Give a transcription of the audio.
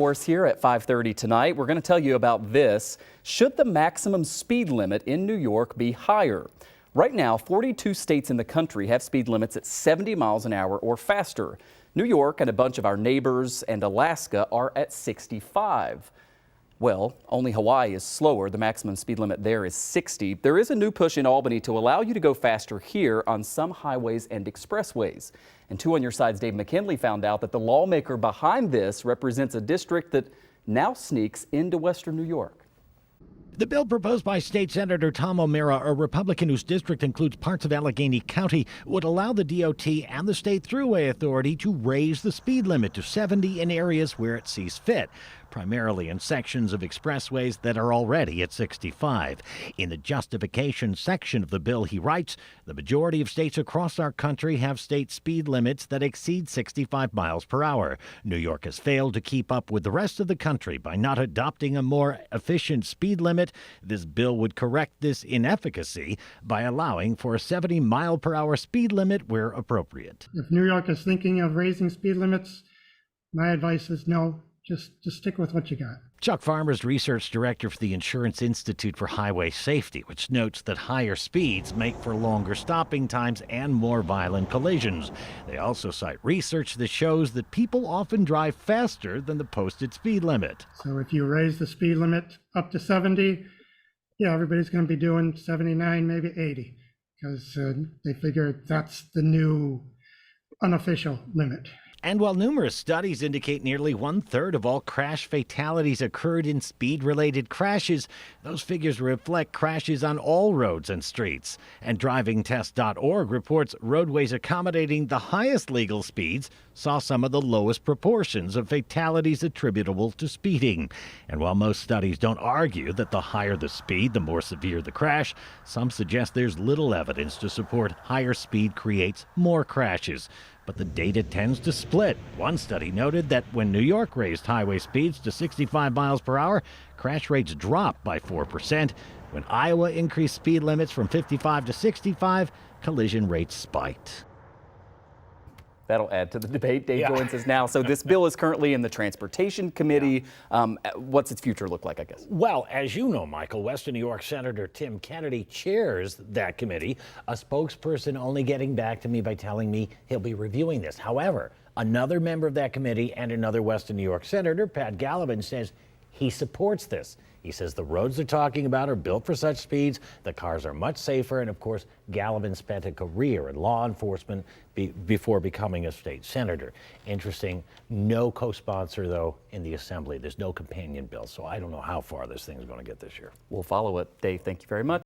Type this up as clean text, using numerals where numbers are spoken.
Course here at 5:30 tonight, we're going to tell you about this. Should the maximum speed limit in New York be higher? Right now, 42 states in the country have speed limits at 70 miles an hour or faster. New York and a bunch of our neighbors and Alaska are at 65. Well, only Hawaii is slower. The maximum speed limit there is 60. There is a new push in Albany to allow you to go faster here on some highways and expressways. And 2 on Your Side's Dave McKinley found out that the lawmaker behind this represents a district that now sneaks into Western New York. The bill proposed by State Senator Tom O'Meara, a Republican whose district includes parts of Allegheny County, would allow the DOT and the State Thruway Authority to raise the speed limit to 70 in areas where it sees fit, primarily in sections of expressways that are already at 65. In the justification section of the bill, he writes, the majority of states across our country have state speed limits that exceed 65 miles per hour. New York has failed to keep up with the rest of the country by not adopting a more efficient speed limit. This bill would correct this inefficacy by allowing for a 70-mile-per-hour speed limit where appropriate. If New York is thinking of raising speed limits, my advice is no. Just stick with what you got. Chuck Farmer's research director for the Insurance Institute for Highway Safety, which notes that higher speeds make for longer stopping times and more violent collisions. They also cite research that shows that people often drive faster than the posted speed limit. So if you raise the speed limit up to 70, yeah, everybody's going to be doing 79, maybe 80, because they figure that's the new unofficial limit. And while numerous studies indicate nearly 1/3 of all crash fatalities occurred in speed-related crashes, those figures reflect crashes on all roads and streets. And DrivingTest.org reports roadways accommodating the highest legal speeds saw some of the lowest proportions of fatalities attributable to speeding. And while most studies don't argue that the higher the speed, the more severe the crash, some suggest there's little evidence to support higher speed creates more crashes. But the data tends to split. One study noted that when New York raised highway speeds to 65 miles per hour, crash rates dropped by 4%. When Iowa increased speed limits from 55 to 65, collision rates spiked. That'll add to the debate, Dave joins us now. So this bill is currently in the Transportation Committee. What's its future look like, I guess? Well, as you know, Michael, Western New York Senator Tim Kennedy chairs that committee, a spokesperson only getting back to me by telling me he'll be reviewing this. However, another member of that committee and another Western New York Senator, Pat Gallivan, says he supports this. He says the roads they're talking about are built for such speeds, the cars are much safer, and of course, Gallivan spent a career in law enforcement before becoming a state senator. Interesting, no co-sponsor, though, in the Assembly. There's no companion bill, so I don't know how far this thing is going to get this year. We'll follow it. Dave, thank you very much.